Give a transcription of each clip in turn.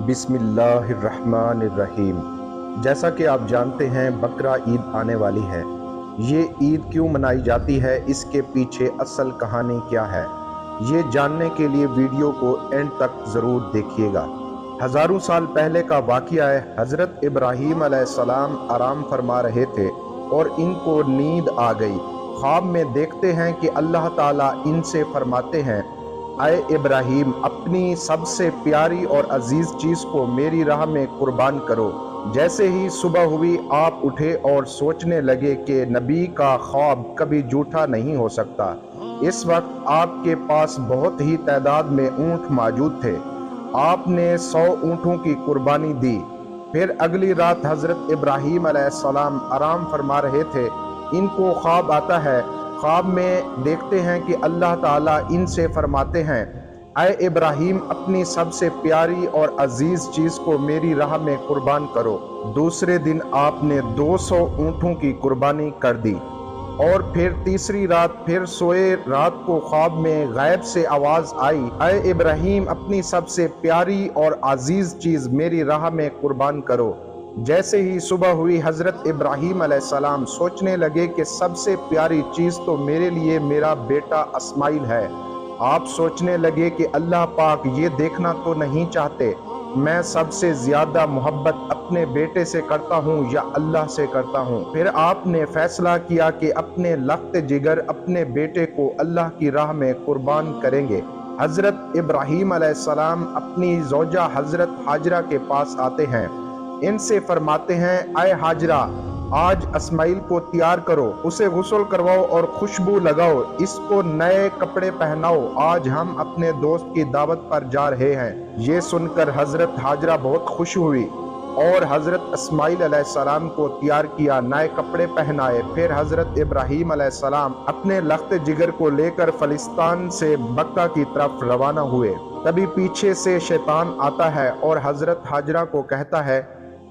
بسم اللہ الرحمن الرحیم۔ جیسا کہ آپ جانتے ہیں بقرہ عید آنے والی ہے۔ یہ عید کیوں منائی جاتی ہے، اس کے پیچھے اصل کہانی کیا ہے، یہ جاننے کے لیے ویڈیو کو اینڈ تک ضرور دیکھیے گا۔ ہزاروں سال پہلے کا واقعہ ہے۔ حضرت ابراہیم علیہ السلام آرام فرما رہے تھے اور ان کو نیند آ گئی۔ خواب میں دیکھتے ہیں کہ اللہ تعالیٰ ان سے فرماتے ہیں، اے ابراہیم، اپنی سب سے پیاری اور عزیز چیز کو میری راہ میں قربان کرو۔ جیسے ہی صبح ہوئی آپ اٹھے اور سوچنے لگے کہ نبی کا خواب کبھی جھوٹا نہیں ہو سکتا۔ اس وقت آپ کے پاس بہت ہی تعداد میں اونٹ موجود تھے۔ آپ نے 100 اونٹوں کی قربانی دی۔ پھر اگلی رات حضرت ابراہیم علیہ السلام آرام فرما رہے تھے۔ ان کو خواب آتا ہے۔ خواب میں دیکھتے ہیں کہ اللہ تعالیٰ ان سے فرماتے ہیں، اے ابراہیم، اپنی سب سے پیاری اور عزیز چیز کو میری راہ میں قربان کرو۔ دوسرے دن آپ نے 200 اونٹوں کی قربانی کر دی۔ اور پھر تیسری رات پھر سوئے، رات کو خواب میں غیب سے آواز آئی، اے ابراہیم، اپنی سب سے پیاری اور عزیز چیز میری راہ میں قربان کرو۔ جیسے ہی صبح ہوئی حضرت ابراہیم علیہ السلام سوچنے لگے کہ سب سے پیاری چیز تو میرے لیے میرا بیٹا اسماعیل ہے۔ آپ سوچنے لگے کہ اللہ پاک یہ دیکھنا تو نہیں چاہتے میں سب سے زیادہ محبت اپنے بیٹے سے کرتا ہوں یا اللہ سے کرتا ہوں۔ پھر آپ نے فیصلہ کیا کہ اپنے لخت جگر اپنے بیٹے کو اللہ کی راہ میں قربان کریں گے۔ حضرت ابراہیم علیہ السلام اپنی زوجہ حضرت ہاجرہ کے پاس آتے ہیں۔ ان سے فرماتے ہیں، اے ہاجرہ، آج اسماعیل کو تیار کرو، اسے غسل کرواؤ اور خوشبو لگاؤ، اس کو نئے کپڑے پہناؤ، آج ہم اپنے دوست کی دعوت پر جا رہے ہیں۔ یہ سن کر حضرت ہاجرہ بہت خوش ہوئی اور حضرت اسماعیل علیہ السلام کو تیار کیا، نئے کپڑے پہنائے۔ پھر حضرت ابراہیم علیہ السلام اپنے لخت جگر کو لے کر فلسطین سے مکہ کی طرف روانہ ہوئے۔ تبھی پیچھے سے شیطان آتا ہے اور حضرت ہاجرہ کو کہتا ہے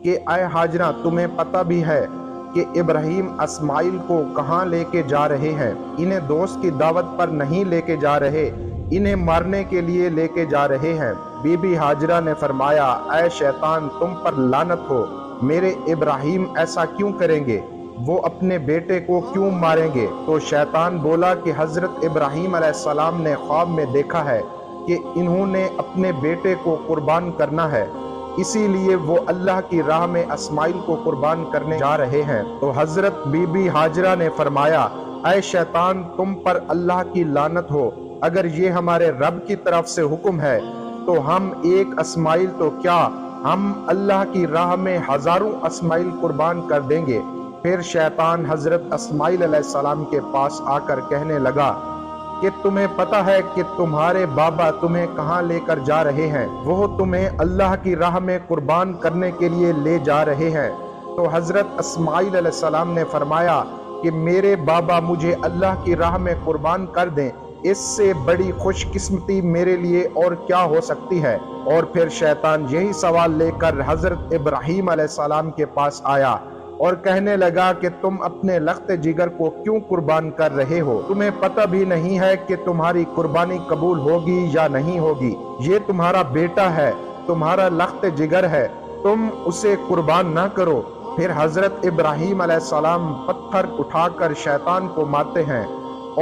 کہ اے ہاجرہ، تمہیں پتہ بھی ہے کہ ابراہیم اسماعیل کو کہاں لے کے جا رہے ہیں؟ انہیں دوست کی دعوت پر نہیں لے کے جا رہے، انہیں مارنے کے لیے لے کے جا رہے ہیں۔ بی بی ہاجرہ نے فرمایا، اے شیطان، تم پر لعنت ہو، میرے ابراہیم ایسا کیوں کریں گے؟ وہ اپنے بیٹے کو کیوں ماریں گے؟ تو شیطان بولا کہ حضرت ابراہیم علیہ السلام نے خواب میں دیکھا ہے کہ انہوں نے اپنے بیٹے کو قربان کرنا ہے، اسی لیے وہ اللہ کی راہ میں اسماعیل کو قربان کرنے جا رہے ہیں۔ تو حضرت بی بی ہاجرہ نے فرمایا، اے شیطان، تم پر اللہ کی لعنت ہو، اگر یہ ہمارے رب کی طرف سے حکم ہے تو ہم ایک اسماعیل تو کیا، ہم اللہ کی راہ میں ہزاروں اسماعیل قربان کر دیں گے۔ پھر شیطان حضرت اسماعیل علیہ السلام کے پاس آ کر کہنے لگا کہ تمہیں پتہ ہے کہ تمہارے بابا تمہیں کہاں لے کر جا رہے ہیں؟ وہ تمہیں اللہ کی راہ میں قربان کرنے کے لیے لے جا رہے ہیں۔ تو حضرت اسماعیل علیہ السلام نے فرمایا کہ میرے بابا مجھے اللہ کی راہ میں قربان کر دیں، اس سے بڑی خوش قسمتی میرے لیے اور کیا ہو سکتی ہے؟ اور پھر شیطان یہی سوال لے کر حضرت ابراہیم علیہ السلام کے پاس آیا اور کہنے لگا کہ تم اپنے لخت جگر کو کیوں قربان کر رہے ہو؟ تمہیں پتہ بھی نہیں ہے کہ تمہاری قربانی قبول ہوگی یا نہیں ہوگی؟ یہ تمہارا بیٹا ہے، تمہارا لخت جگر ہے، تم اسے قربان نہ کرو۔ پھر حضرت ابراہیم علیہ السلام پتھر اٹھا کر شیطان کو مارتے ہیں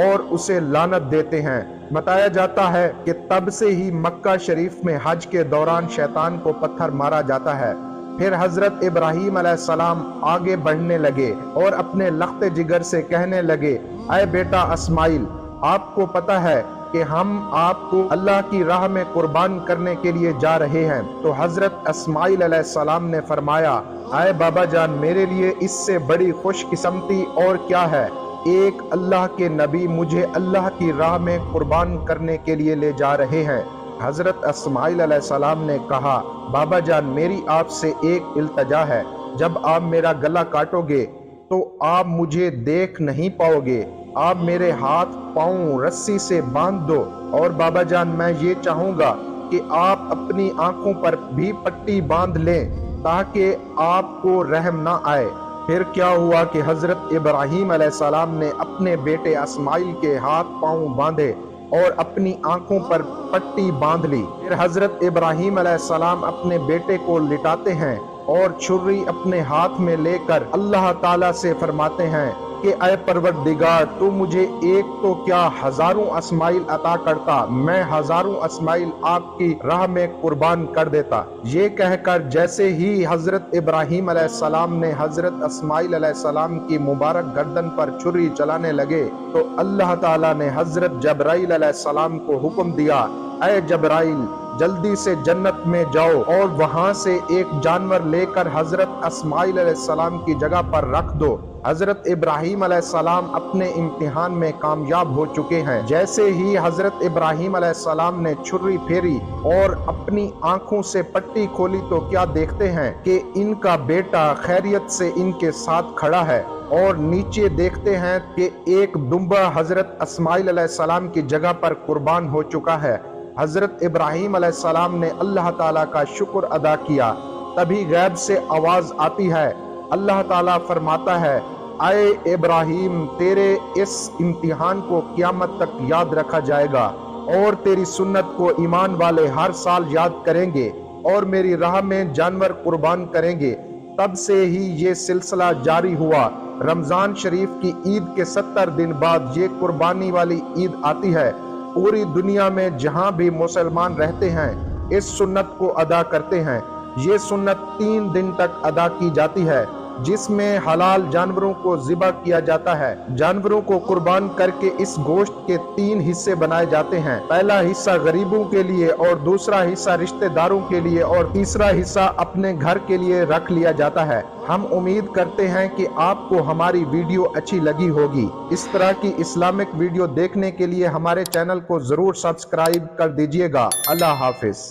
اور اسے لعنت دیتے ہیں۔ بتایا جاتا ہے کہ تب سے ہی مکہ شریف میں حج کے دوران شیطان کو پتھر مارا جاتا ہے۔ پھر حضرت ابراہیم علیہ السلام آگے بڑھنے لگے اور اپنے لخت جگر سے کہنے لگے، اے بیٹا اسماعیل، آپ کو پتہ ہے کہ ہم آپ کو اللہ کی راہ میں قربان کرنے کے لیے جا رہے ہیں۔ تو حضرت اسماعیل علیہ السلام نے فرمایا، اے بابا جان، میرے لیے اس سے بڑی خوش قسمتی اور کیا ہے؟ ایک اللہ کے نبی مجھے اللہ کی راہ میں قربان کرنے کے لیے لے جا رہے ہیں۔ حضرت اسماعیل علیہ السلام نے کہا، بابا جان، میری آپ سے ایک التجا ہے، جب آپ میرا گلا کاٹو گے تو آپ مجھے دیکھ نہیں پاؤ گے، آپ میرے ہاتھ پاؤں رسی سے باندھ دو، اور بابا جان، میں یہ چاہوں گا کہ آپ اپنی آنکھوں پر بھی پٹی باندھ لیں تاکہ آپ کو رحم نہ آئے۔ پھر کیا ہوا کہ حضرت ابراہیم علیہ السلام نے اپنے بیٹے اسماعیل کے ہاتھ پاؤں باندھے اور اپنی آنکھوں پر پٹی باندھ لی۔ پھر حضرت ابراہیم علیہ السلام اپنے بیٹے کو لٹاتے ہیں اور چھری اپنے ہاتھ میں لے کر اللہ تعالیٰ سے فرماتے ہیں کہ اے پروردگار، تو مجھے ایک تو کیا ہزاروں اسماعیل عطا کرتا، میں ہزاروں اسماعیل آپ کی راہ میں قربان کر دیتا۔ یہ کہہ کر جیسے ہی حضرت ابراہیم علیہ السلام نے حضرت اسماعیل علیہ السلام کی مبارک گردن پر چھری چلانے لگے تو اللہ تعالیٰ نے حضرت جبرائیل علیہ السلام کو حکم دیا، اے جبرائیل، جلدی سے جنت میں جاؤ اور وہاں سے ایک جانور لے کر حضرت اسماعیل علیہ السلام کی جگہ پر رکھ دو۔ حضرت ابراہیم علیہ السلام اپنے امتحان میں کامیاب ہو چکے ہیں۔ جیسے ہی حضرت ابراہیم علیہ السلام نے چھری پھیری اور اپنی آنکھوں سے پٹی کھولی تو کیا دیکھتے ہیں کہ ان کا بیٹا خیریت سے ان کے ساتھ کھڑا ہے، اور نیچے دیکھتے ہیں کہ ایک دمبا حضرت اسماعیل علیہ السلام کی جگہ پر قربان ہو چکا ہے۔ حضرت ابراہیم علیہ السلام نے اللہ تعالیٰ کا شکر ادا کیا۔ تبھی غیب سے آواز آتی ہے، اللہ تعالیٰ فرماتا ہے، اے ابراہیم، تیرے اس امتحان کو قیامت تک یاد رکھا جائے گا، اور تیری سنت کو ایمان والے ہر سال یاد کریں گے اور میری راہ میں جانور قربان کریں گے۔ تب سے ہی یہ سلسلہ جاری ہوا۔ رمضان شریف کی عید کے 70 دن بعد یہ قربانی والی عید آتی ہے۔ پوری دنیا میں جہاں بھی مسلمان رہتے ہیں اس سنت کو ادا کرتے ہیں۔ یہ سنت 3 دن تک ادا کی جاتی ہے، جس میں حلال جانوروں کو ذبح کیا جاتا ہے۔ جانوروں کو قربان کر کے اس گوشت کے 3 حصے بنائے جاتے ہیں۔ پہلا حصہ غریبوں کے لیے، اور دوسرا حصہ رشتہ داروں کے لیے، اور تیسرا حصہ اپنے گھر کے لیے رکھ لیا جاتا ہے۔ ہم امید کرتے ہیں کہ آپ کو ہماری ویڈیو اچھی لگی ہوگی۔ اس طرح کی اسلامک ویڈیو دیکھنے کے لیے ہمارے چینل کو ضرور سبسکرائب کر دیجیے گا۔ اللہ حافظ۔